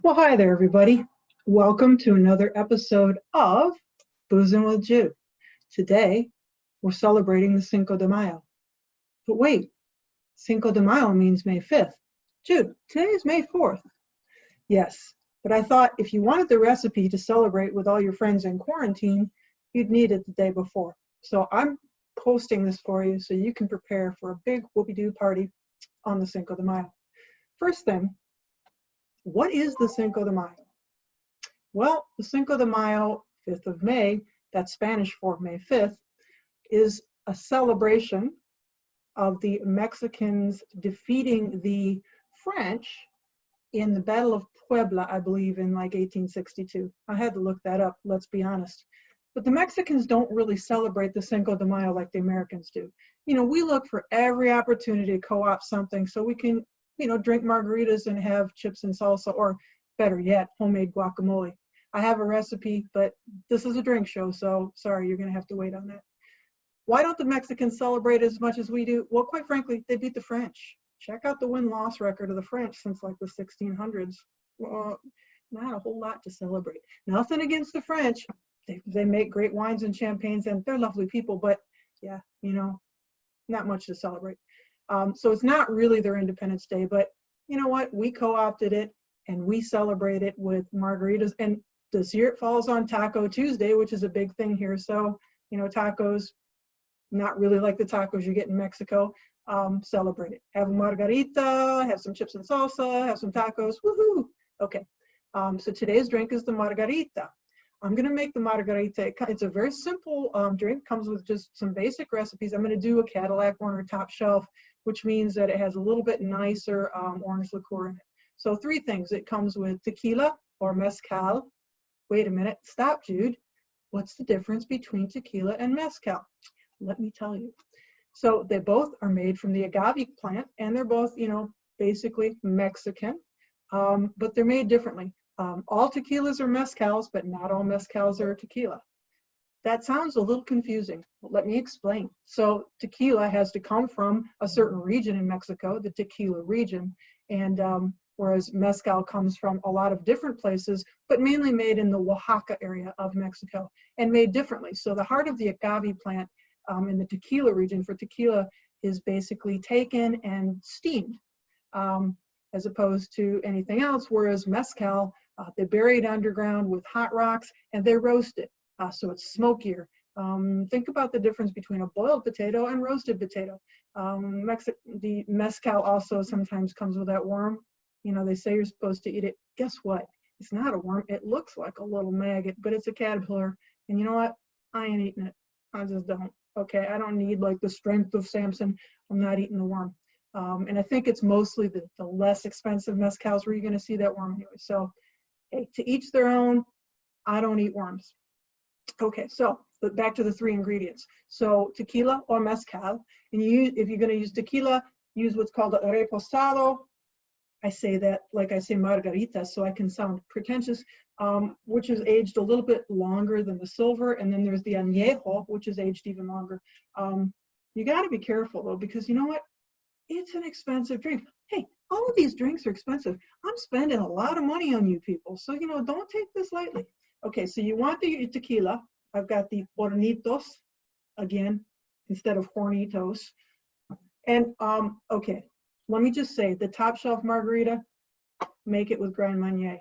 Well, hi there, everybody. Welcome to another episode of Boozin with Jude. Today, we're celebrating the Cinco de Mayo. But wait, Cinco de Mayo means May 5th. Jude, today is May 4th. Yes, but I thought if you wanted the recipe to celebrate with all your friends in quarantine, you'd need it the day before. So I'm posting this for you so you can prepare for a big whoopie-doo party on the Cinco de Mayo. First thing, what is the Cinco de Mayo? Well, the Cinco de Mayo, 5th of May, that's Spanish for May 5th, is a celebration of the Mexicans defeating the French in the Battle of Puebla, I believe, in like 1862. I had to look that up, let's be honest. But the Mexicans don't really celebrate the Cinco de Mayo like the Americans do. You know, we look for every opportunity to co-opt something so we can, drink margaritas and have chips and salsa, or better yet, homemade guacamole. I have a recipe, but this is a drink show, so sorry, you're going to have to wait on that. Why don't the Mexicans celebrate as much as we do? Well, quite frankly, they beat the French. Check out the win-loss record of the French since like the 1600s. Well, not a whole lot to celebrate. Nothing against the French. They make great wines and champagnes, and they're lovely people, but yeah, not much to celebrate. So it's not really their Independence Day, but you know what? We co-opted it, and we celebrate it with margaritas. And this year it falls on Taco Tuesday, which is a big thing here. So, tacos, not really like the tacos you get in Mexico. Celebrate it. Have a margarita, have some chips and salsa, have some tacos. Woohoo! Okay. So today's drink is the margarita. I'm going to make the margarita. It's a very simple drink. Comes with just some basic recipes. I'm going to do a Cadillac one or top shelf, which means that it has a little bit nicer orange liqueur in it. So three things. It comes with tequila or mezcal. Wait a minute. Stop, Jude. What's the difference between tequila and mezcal? Let me tell you. So they both are made from the agave plant, and they're both, basically Mexican, but they're made differently. All tequilas are mezcals, but not all mezcals are tequila. That sounds a little confusing. Let me explain. So tequila has to come from a certain region in Mexico, the tequila region, and whereas mezcal comes from a lot of different places, but mainly made in the Oaxaca area of Mexico and made differently. So the heart of the agave plant in the tequila region for tequila is basically taken and steamed as opposed to anything else, whereas mezcal, they bury it underground with hot rocks and they roast it. So it's smokier. Think about the difference between a boiled potato and roasted potato. The mezcal also sometimes comes with that worm. They say you're supposed to eat it. Guess what? It's not a worm. It looks like a little maggot, but it's a caterpillar. And you know what? I ain't eating it. I just don't. Okay, I don't need like the strength of Samson. I'm not eating the worm. And I think it's mostly the less expensive mezcals where you're going to see that worm anyway. So, hey, to each their own. I don't eat worms. Okay, so back to the three ingredients. So tequila or mezcal, and if you're going to use tequila, use what's called a reposado. I say that like I say margarita, so I can sound pretentious, which is aged a little bit longer than the silver, and then there's the añejo, which is aged even longer. You got to be careful though, because you know what? It's an expensive drink. Hey, all of these drinks are expensive. I'm spending a lot of money on you people, so don't take this lightly. Okay, so you want the tequila. I've got the hornitos, again, instead of hornitos. And okay, let me just say, the top shelf margarita, make it with Grand Marnier.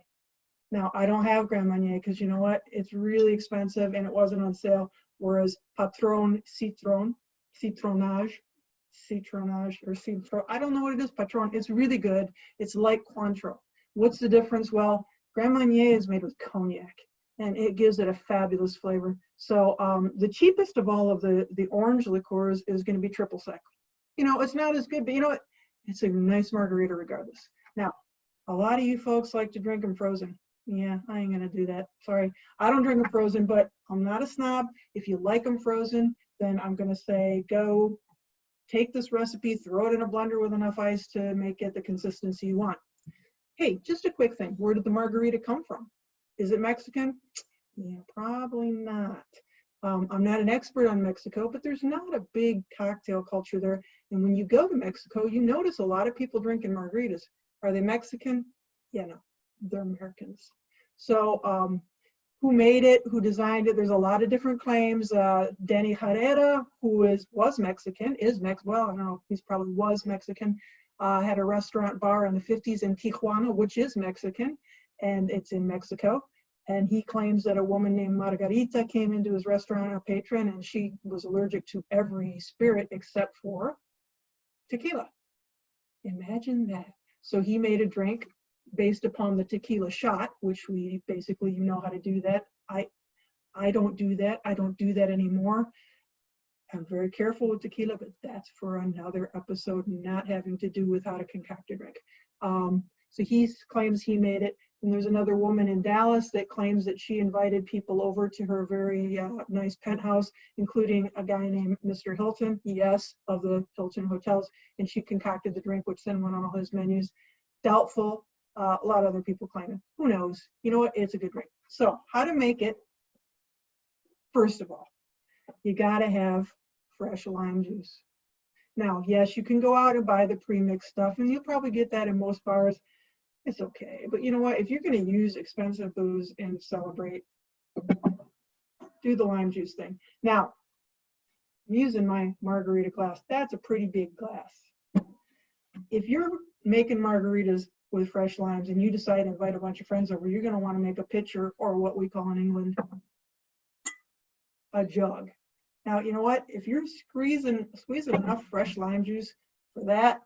Now, I don't have Grand Marnier because you know what? It's really expensive and it wasn't on sale, whereas Patron Citronage, or Citron, I don't know what it is, Patron. It's really good. It's like Cointreau. What's the difference? Well, Grand Marnier is made with cognac, and it gives it a fabulous flavor. So the cheapest of all of the orange liqueurs is going to be triple sec. It's not as good, but you know what? It's a nice margarita regardless. Now, a lot of you folks like to drink them frozen. Yeah, I ain't going to do that. Sorry. I don't drink them frozen, but I'm not a snob. If you like them frozen, then I'm going to say go take this recipe, throw it in a blender with enough ice to make it the consistency you want. Hey, just a quick thing. Where did the margarita come from? Is it Mexican? Yeah, probably not. I'm not an expert on Mexico, but there's not a big cocktail culture there. And when you go to Mexico, you notice a lot of people drinking margaritas. Are they Mexican? Yeah, no. they're Americans. So who made it, who designed it? There's a lot of different claims. Denny Herrera, who was Mexican, well, I don't know, he's probably was Mexican, had a restaurant bar in the 50s in Tijuana, which is Mexican, and it's in Mexico. And he claims that a woman named Margarita came into his restaurant, a patron, and she was allergic to every spirit except for tequila. Imagine that. So he made a drink based upon the tequila shot, which we basically, you know how to do that. I don't do that. I don't do that anymore. I'm very careful with tequila, but that's for another episode, not having to do with how to concoct a drink. So he claims he made it. And there's another woman in Dallas that claims that she invited people over to her very nice penthouse, including a guy named Mr. Hilton, yes, of the Hilton hotels. And she concocted the drink, which then went on all his menus. Doubtful. A lot of other people claim it. Who knows? You know what? It's a good drink. So how to make it? First of all, you got to have fresh lime juice. Now, yes, you can go out and buy the pre-mixed stuff, and you'll probably get that in most bars. It's okay. But you know what? If you're going to use expensive booze and celebrate, do the lime juice thing. Now, I'm using my margarita glass. That's a pretty big glass. If you're making margaritas with fresh limes and you decide to invite a bunch of friends over, you're going to want to make a pitcher, or what we call in England, a jug. Now, you know what? If you're squeezing enough fresh lime juice for that,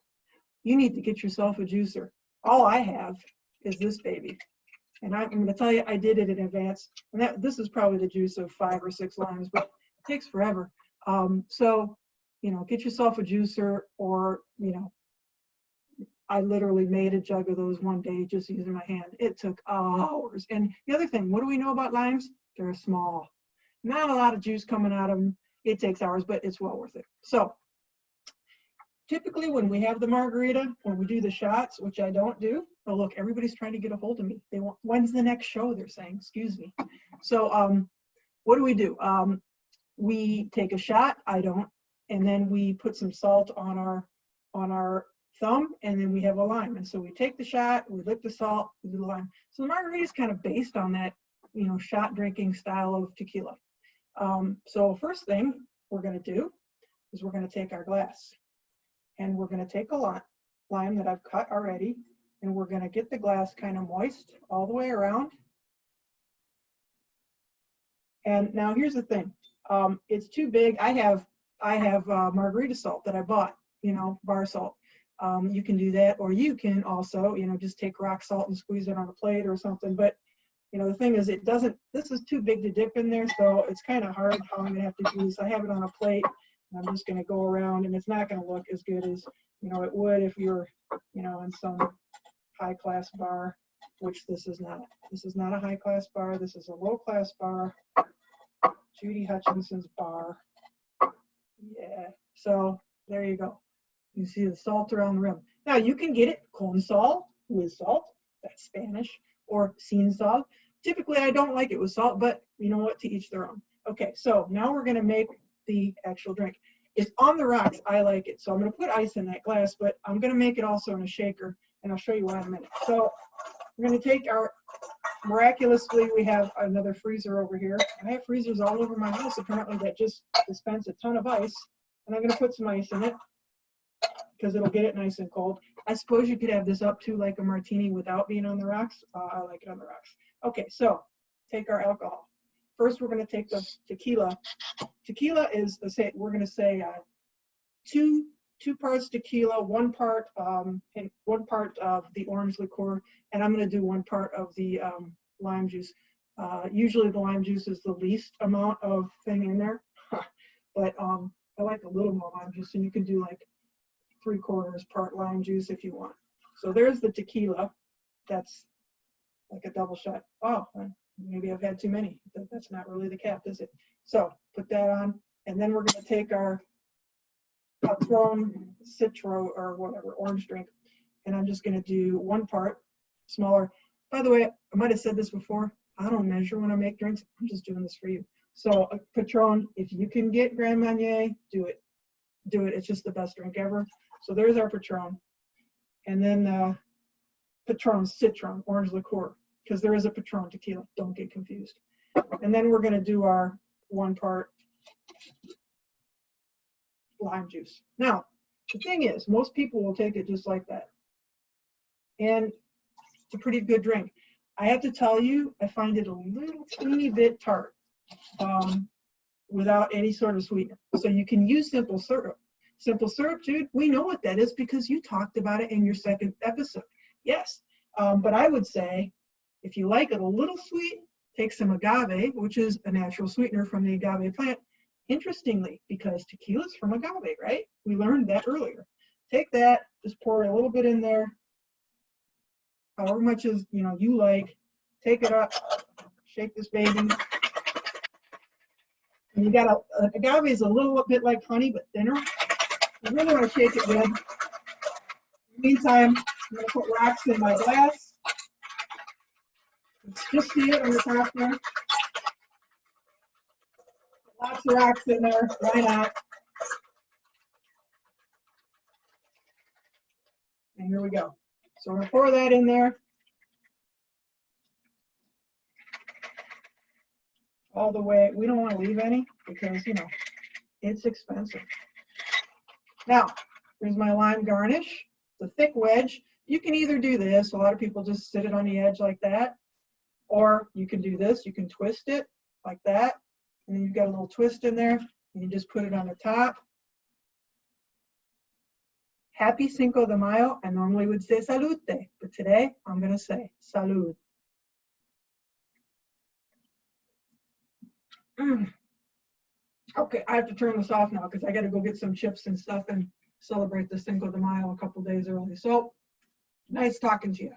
you need to get yourself a juicer. All I have is this baby. And I'm going to tell you, I did it in advance. And this is probably the juice of 5 or 6 limes, but it takes forever. So, you know, get yourself a juicer, or, you know, I literally made a jug of those one day just using my hand. It took hours. And the other thing, what do we know about limes? They're small. Not a lot of juice coming out of them. It takes hours, but it's well worth it. So typically when we have the margarita, when we do the shots, which I don't do, oh look, everybody's trying to get a hold of me. They want, when's the next show? They're saying, excuse me. So what do? We take a shot, I don't, and then we put some salt on our thumb, and then we have a lime. And so we take the shot, we lick the salt, we do the lime. So the margarita is kind of based on that, you know, shot drinking style of tequila. So first thing we're going to do is we're going to take our glass, and we're going to take a lime that I've cut already, and we're going to get the glass kind of moist all the way around. And now here's the thing, it's too big. I have margarita salt that I bought, you know, bar salt. You can do that, or you can also, you know, just take rock salt and squeeze it on a plate or something. But you know, the thing is, this is too big to dip in there, so it's kind of hard how I'm going to have to do this. I have it on a plate, and I'm just going to go around, and it's not going to look as good as, you know, it would if you're, you know, in some high-class bar, which this is not. This is not a high-class bar. This is a low-class bar, Judy Hutchinson's bar. Yeah, so there you go. You see the salt around the rim. Now, you can get it con sal, with salt. That's Spanish. Or sin sal. Typically, I don't like it with salt, but you know what? To each their own. Okay, so now we're going to make the actual drink. It's on the rocks. I like it. So I'm going to put ice in that glass, but I'm going to make it also in a shaker, and I'll show you why in a minute. So we're going to take our, miraculously, we have another freezer over here. I have freezers all over my house, apparently, that just dispense a ton of ice. And I'm going to put some ice in it, because it'll get it nice and cold. I suppose you could have this up to like a martini without being on the rocks. I like it on the rocks. Okay, so take our alcohol. First, we're going to take the tequila. Tequila is we're going to say two parts tequila, 1 part and 1 part of the orange liqueur, and I'm going to do 1 part of the lime juice. Usually the lime juice is the least amount of thing in there, but I like a little more lime juice, and you can do like 3/4 part lime juice if you want. So there's the tequila. That's like a double shot. Oh, maybe I've had too many. That's not really the cap, is it? So put that on, and then we're going to take our Patron Citro or whatever orange drink, and I'm just going to do 1 part smaller. By the way, I might have said this before. I don't measure when I make drinks. I'm just doing this for you. So a Patron, if you can get Grand Marnier, do it. Do it. It's just the best drink ever. So there's our Patron. And then Patron Citron, orange liqueur, because there is a Patron tequila. Don't get confused. And then we're going to do our 1 part lime juice. Now, the thing is, most people will take it just like that. And it's a pretty good drink. I have to tell you, I find it a little teeny bit tart without any sort of sweetener. So you can use simple syrup. Simple syrup, Jude, we know what that is because you talked about it in your 2nd episode. Yes, but I would say if you like it a little sweet, take some agave, which is a natural sweetener from the agave plant. Interestingly, because tequila is from agave, right? We learned that earlier. Take that, just pour a little bit in there, however much as you like. Take it up, shake this baby. And you got agave is a little bit like honey, but thinner. You really want to shake it good. In the meantime, I'm going to put rocks in my glass. Just see it on the top there. Lots of rocks in there. Why not? And here we go. So we're going to pour that in there. All the way. We don't want to leave any because, it's expensive. Now, here's my lime garnish. The thick wedge. You can either do this. A lot of people just sit it on the edge like that. Or you can do this. You can twist it like that. And then you've got a little twist in there. And you just put it on the top. Happy Cinco de Mayo. I normally would say salute, but today I'm going to say salud. Okay, I have to turn this off now because I got to go get some chips and stuff and celebrate the Cinco de Mayo a couple days early. So, nice talking to you.